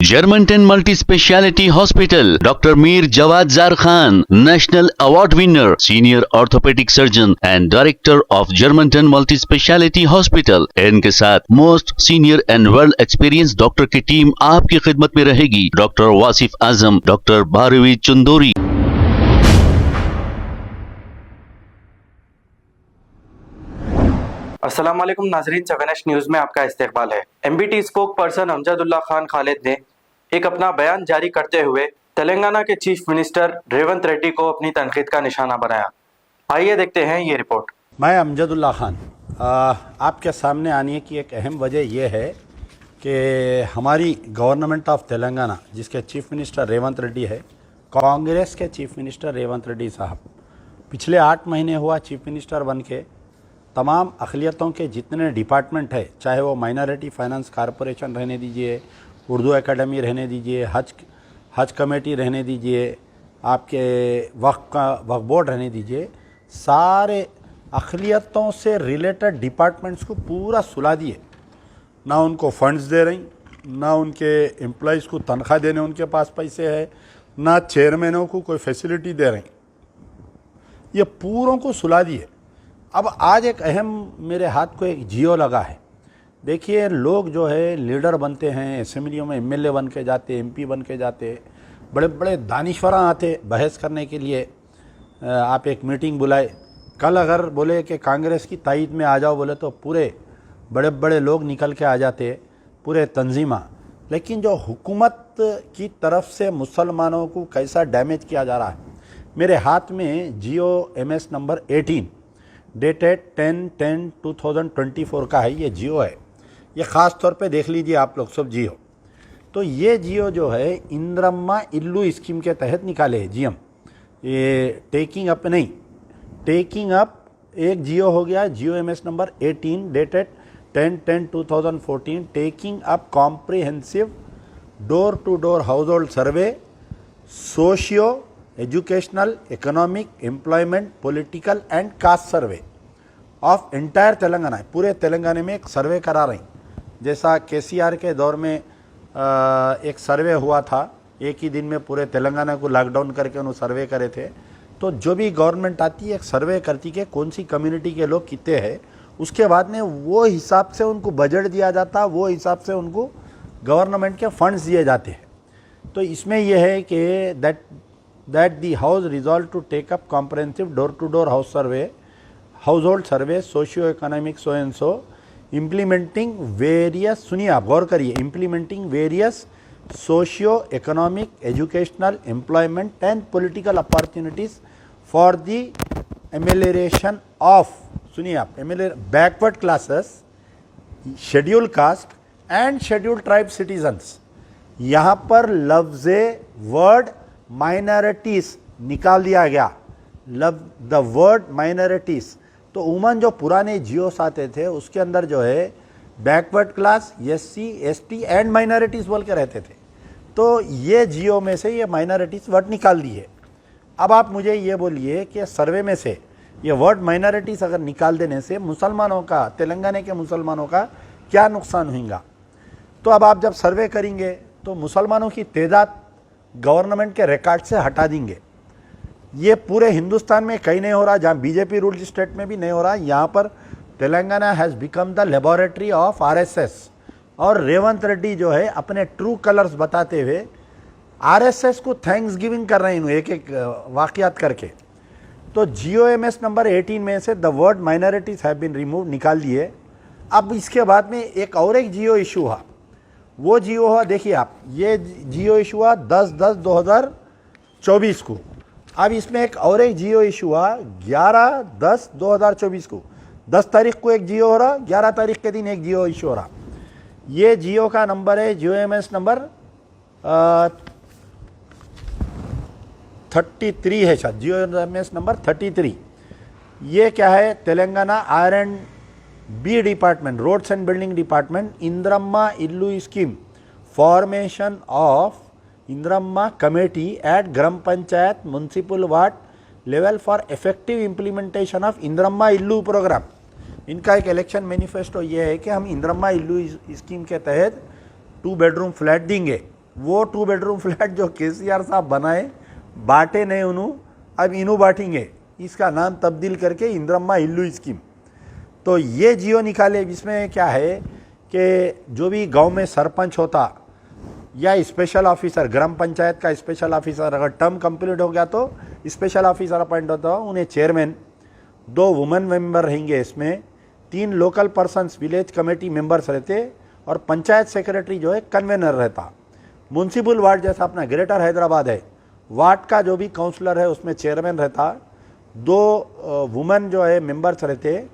Germantown Multi Speciality Hospital, Dr. Mir Jawad Zar Khan, National Award winner, Senior Orthopedic Surgeon and Director of Germantown Multi Speciality Hospital। इनके साथ most senior and well experience doctor की team आपकी खिदमत में रहेगी। Doctor Wasif Azam, doctor Bharvi Chandori. अस्सलाम वालेकुम नाजरीन, चवेनश न्यूज में आपका इस्तकबाल है। MBT spoke person Amjadullah Khan Khalid ने एक अपना बयान जारी करते हुए तेलंगाना के चीफ मिनिस्टर रेवंत रेड्डी को अपनी तनकीद का निशाना बनाया। आइए देखते हैं ये रिपोर्ट। मैं अमजदुल्ला खान आपके सामने आने की एक अहम वजह यह है कि हमारी गवर्नमेंट ऑफ तेलंगाना, जिसके चीफ मिनिस्टर रेवंत रेड्डी है, कांग्रेस के चीफ मिनिस्टर रेवंत रेड्डी साहब पिछले 8 महीने हुआ चीफ मिनिस्टर बन के तमाम अक़लियतों के जितने डिपार्टमेंट है, चाहे वो माइनॉरिटी फाइनेंस कॉरपोरेशन रहने दीजिए, उर्दू एकेडमी रहने दीजिए, हज कमेटी रहने दीजिए, आपके वक्फ बोर्ड रहने दीजिए, सारे अक़लियतों से रिलेटेड डिपार्टमेंट्स को पूरा सुला दिए। ना उनको फंड्स दे रही, ना उनके एम्प्लॉइज़ को तनख्वाह देने उनके पास पैसे है, ना चेयरमैनों को कोई फैसिलिटी दे रही। ये पूरों को सुला दिए। अब आज एक अहम मेरे हाथ को एक जियो लगा है। देखिए, लोग जो है लीडर बनते हैं, असेंबलियों में एमएलए बन के जाते, एमपी बन के जाते, बड़े बड़े दानिश्वरा आते बहस करने के लिए। आप एक मीटिंग बुलाए, कल अगर बोले कि कांग्रेस की तायद में आ जाओ बोले तो पूरे बड़े बड़े लोग निकल के आ जाते, पूरे तंजीमा। लेकिन जो हुकूमत की तरफ से मुसलमानों को कैसा डैमेज किया जा रहा है, मेरे हाथ में जियो MS नंबर 18 डेटेड 10/10/2024 का है। ये जियो है, ये ख़ास तौर पे देख लीजिए आप लोग सब जियो। तो ये जियो जो है इंद्रम्मा इल्लू स्कीम के तहत निकाले है जीएम। ये टेकिंग अप नहीं, टेकिंग अप एक जियो हो गया, GO MS number 18 dated 10/10/2014, taking up comprehensive door to door household survey, socio educational, economic, employment, political and caste survey of entire Telangana. पूरे तेलंगाना में एक सर्वे करा रही, जैसा KCR के दौर में एक सर्वे हुआ था, एक ही दिन में पूरे तेलंगाना को लॉकडाउन करके उन्होंने सर्वे करे थे। तो जो भी गवर्नमेंट आती है एक सर्वे करती कि कौन सी कम्युनिटी के लोग कितने हैं, उसके बाद में वो हिसाब से उनको बजट दिया जाता, वो हिसाब से उनको गवर्नमेंट के फंड्स दिए जाते हैं। तो इसमें यह है कि that the house resolved to take up comprehensive door-to-door household survey, socio-economic so and so, implementing various, सुनिए आप गौर करिए, implementing various socio-economic, educational, employment and political opportunities for the amelioration of, सुनिए आप, backward classes, scheduled caste and scheduled tribe citizens। यहाँ पर लफ्ज़े word minorities निकाल दिया गया, द वर्ड माइनॉरिटीज़। तो उमन जो पुराने जियोस आते थे उसके अंदर जो है backward class, SC ST and minorities बोल के रहते थे। तो ये जियो में से ये माइनॉरिटीज़ वर्ड निकाल दिए। अब आप मुझे ये बोलिए कि सर्वे में से ये वर्ड माइनॉरिटीज़ अगर निकाल देने से मुसलमानों का, तेलंगाना के मुसलमानों का क्या नुकसान होगा? तो अब आप जब सर्वे करेंगे तो मुसलमानों की तादाद गवर्नमेंट के रिकॉर्ड से हटा देंगे। ये पूरे हिंदुस्तान में कहीं नहीं हो रहा, जहाँ बीजेपी रूल्ड स्टेट में भी नहीं हो रहा। यहाँ पर Telangana has become the laboratory of RSS। और रेवंत रेड्डी जो है अपने ट्रू कलर्स बताते हुए RSS को थैंक्स गिविंग कर रहे हैं एक एक वाक़यात करके। तो जियो MS नंबर 18 में से the word minorities have been remove निकाल दिए। अब इसके बाद में एक और एक जियो इशू हुआ, वो जियो हुआ, देखिए आप, ये जियो इशू हुआ 10/10/2024 को। अब इसमें एक और एक जियो इशू हुआ 11/10/2024 को। 10 तारीख को एक जियो हो रहा, 11 तारीख के दिन एक जियो इशू हो रहा। ये जियो का नंबर है जियो MS नंबर 33 है शायद, जियो MS नंबर 33। ये क्या है? Telangana R&B department, roads and building department, Indiramma Illu scheme, formation of Indiramma committee at gram panchayat municipal ward level for effective implementation of Indiramma Illu programme. इनका एक इलेक्शन मैनिफेस्टो ये है कि हम इंद्रम्मा इल्लू स्कीम के तहत 2 बेडरूम फ्लैट देंगे वो 2 बेडरूम फ्लैट जो केसीआर साहब बनाए बांटे नहीं उन्हों, अब इन्हों बांटेंगे, इसका नाम तब्दील करके इंदिरम्मा इल्लू स्कीम। तो ये जियो निकाले, इसमें क्या है कि जो भी गांव में सरपंच होता या स्पेशल ऑफिसर, ग्राम पंचायत का स्पेशल ऑफिसर, अगर टर्म कंप्लीट हो गया तो स्पेशल ऑफिसर अपॉइंट होता हो, उन्हें चेयरमैन, 2 वुमेन मेंबर रहेंगे, इसमें 3 local persons village committee members रहते और पंचायत सेक्रेटरी जो है कन्वेनर रहता। म्यूनसिपल वार्ड जैसा अपना ग्रेटर हैदराबाद है, वार्ड का जो भी काउंसलर है उसमें चेयरमैन रहता, 2 वुमेन जो है मेंबर्स रहते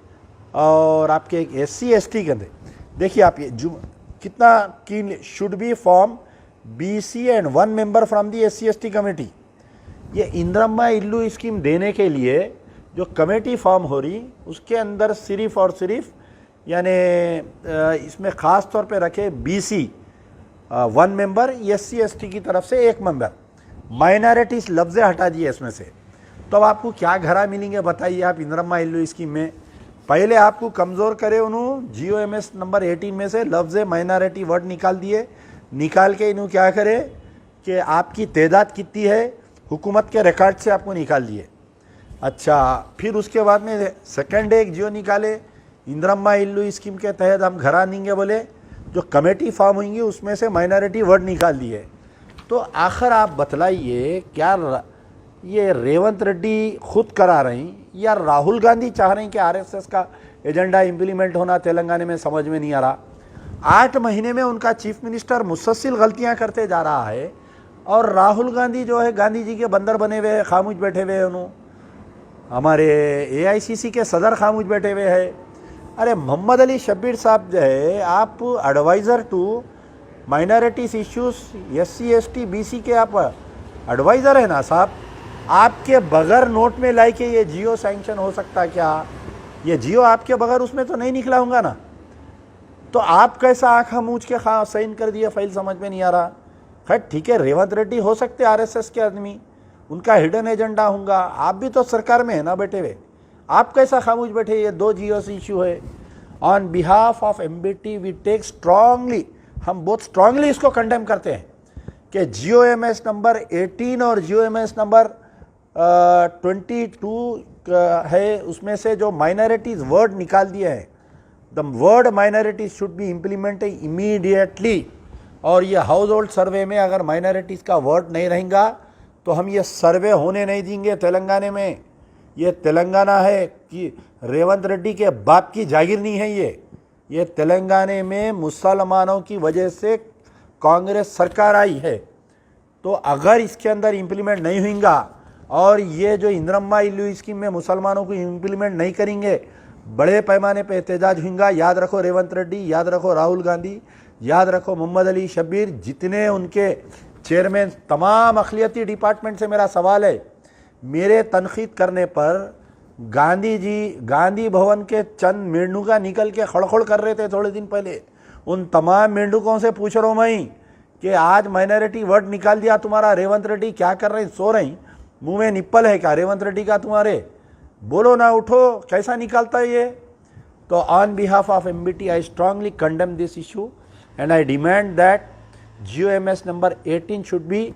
और आपके एक SC ST के थे। देखिए आप ये जो कितना की should be form BC and 1 member from the SC ST committee. ये इंदिरम्मा इल्लू स्कीम देने के लिए जो कमेटी फॉर्म हो रही उसके अंदर सिर्फ और सिर्फ यानी इसमें ख़ास तौर पे रखे BC 1 मेंबर, SC ST की तरफ से 1 मेंबर, माइनॉरिटीज़ लफ्ज़ हटा दिए इसमें से। तो अब आपको क्या घरा मिलेंगे बताइए आप इंदिरम्मा इल्लू स्कीम में। पहले आपको कमज़ोर करे उन्होंने GOMS नंबर 18 में से लफ्ज़ माइनॉरिटी वर्ड निकाल दिए, निकाल के इन्हों क्या करे कि आपकी तादाद कितनी है हुकूमत के रिकॉर्ड से आपको निकाल दिए। अच्छा, फिर उसके बाद में सेकंड एक जियो निकाले, इंदिरम्मा इल्लू स्कीम के तहत हम घरा देंगे बोले, जो कमेटी फॉर्म होंगी उसमें से माइनॉरिटी वर्ड निकाल दिए। तो आखिर आप बतलाइए क्या ये रेवंत रेड्डी खुद करा रहे हैं या राहुल गांधी चाह रहे हैं कि RSS का एजेंडा इम्प्लीमेंट होना तेलंगाना में, समझ में नहीं आ रहा। 8 महीने में उनका चीफ मिनिस्टर मुसलसल गलतियां करते जा रहा है और राहुल गांधी जो है गांधी जी के बंदर बने हुए हैं, खामोश बैठे हुए हैं, उन्होंने हमारे AICC के सदर खामोश बैठे हुए हैं। अरे मोहम्मद अली शब्बीर साहब जो है, आप advisor to minorities issues SC ST BC के आप एडवाइज़र है ना साहब। आपके बगैर नोट में लाई के ये जियो सैंक्शन हो सकता क्या? ये जियो आपके बगैर उसमें तो नहीं निकला होगा ना। तो आप कैसा आँखा मूझ के साइन कर दिया फाइल, समझ में नहीं आ रहा। खैर ठीक है, रेवंत रेड्डी हो सकते RSS के आदमी, उनका हिडन एजेंडा होगा। आप भी तो सरकार में है ना बैठे हुए, आप कैसा खामोश बैठे? ये 2 जियोस इशू है। On behalf of MBT we take strongly, हम बहुत स्ट्रांगली इसको कंडेम करते हैं कि GOMS नंबर 18 और GOMS नंबर 22 है, उसमें से जो माइनॉरिटीज़ वर्ड निकाल दिए हैं, the word minorities should be implemented immediately. और ये हाउस होल्ड सर्वे में अगर माइनॉरिटीज़ का वर्ड नहीं रहेगा तो हम ये सर्वे होने नहीं देंगे तेलंगाना में। ये तेलंगाना है कि रेवंत रेड्डी के बाप की जागीर नहीं है। ये तेलंगाना में मुसलमानों की वजह से कांग्रेस सरकार आई है। तो अगर इसके अंदर इम्प्लीमेंट नहीं होगा और ये जो इंदिरम्मा इल्लू स्कीम में मुसलमानों को इम्प्लीमेंट नहीं करेंगे, बड़े पैमाने पे एहतजाज होगा। याद रखो रेवंत रेड्डी, याद रखो राहुल गांधी, याद रखो मोहम्मद अली शब्बीर, जितने उनके चेयरमैन, तमाम अखिलियती डिपार्टमेंट से मेरा सवाल है, मेरे तनखीद करने पर गांधी जी गांधी भवन के चंद मेंढुका निकल के खड़खड़ कर रहे थे थोड़े दिन पहले। उन तमाम मेंढुकों से पूछ रहा हूँ मैं कि आज माइनॉरिटी वर्ड निकाल दिया तुम्हारा, रेवंत रेड्डी क्या कर रहे हैं? सो रहे हैं? मुंह में निप्पल है क्या रेवंत रेड्डी का तुम्हारे? बोलो ना, उठो, कैसा निकालता है ये? तो on behalf of MBT I strongly condemn this issue and I demand that GOMS number 18 should be,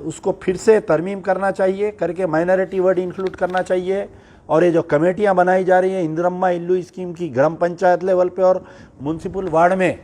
उसको फिर से तरमीम करना चाहिए, करके माइनॉरिटी वर्ड इंक्लूड करना चाहिए। और ये जो कमेटियां बनाई जा रही हैं इंदिरम्मा इल्लू स्कीम की, ग्राम पंचायत लेवल पे और म्यूनसिपल वार्ड में,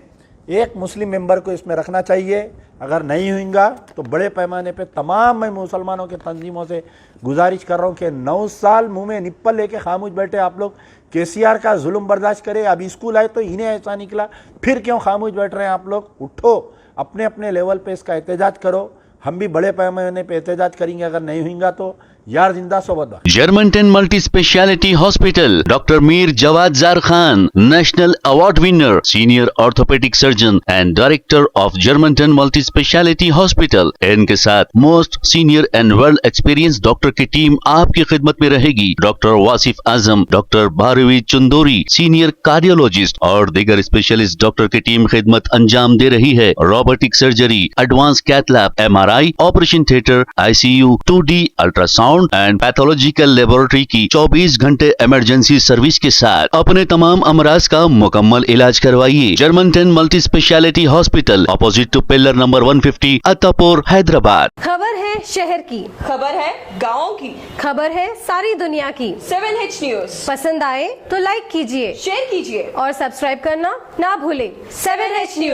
एक मुस्लिम मेंबर को इसमें रखना चाहिए। अगर नहीं होगा तो बड़े पैमाने पे तमाम मैं मुसलमानों के तंजीमों से गुजारिश कर रहा हूँ कि 9 साल मुंह में निप्पल लेके खामोश बैठे आप लोग। KCR का जुल्म बर्दाश्त करे, अब स्कूल आए तो इन्हें ऐसा निकला, फिर क्यों खामोश बैठ रहे हैं आप लोग? उठो, अपने अपने लेवल पे इसका एहतजाज करो। हम भी बड़े पैमाने पे एहतजाज करेंगे, अगर नहीं होगा तो यार जिंदा सोबत। Germantown multi speciality hospital, doctor Mir Jawad Zar Khan, national award winner, senior orthopaedic surgeon and director of Germantown multi speciality hospital. इनके साथ most senior and world experience doctor की टीम आपकी खिदमत में रहेगी। Doctor Wasif Azam, doctor Bharvi Chandori, senior cardiologist और दीगर स्पेशलिस्ट डॉक्टर की टीम खिदमत अंजाम दे रही है। Robotic surgery, advance cath lab, MRI, operation theatre, ICU, 2D ultrasound ultrasound and pathological laboratory की 24 घंटे इमरजेंसी सर्विस के साथ अपने तमाम अमराज का मुकम्मल इलाज करवाइए। Germanton multi speciality hospital, opposite to pillar number 150, Attapur, Hyderabad. खबर है शहर की, खबर है गाँव की, खबर है सारी दुनिया की। 7H न्यूज पसंद आए तो लाइक कीजिए, शेयर कीजिए और सब्सक्राइब करना ना भूलें। 7H news.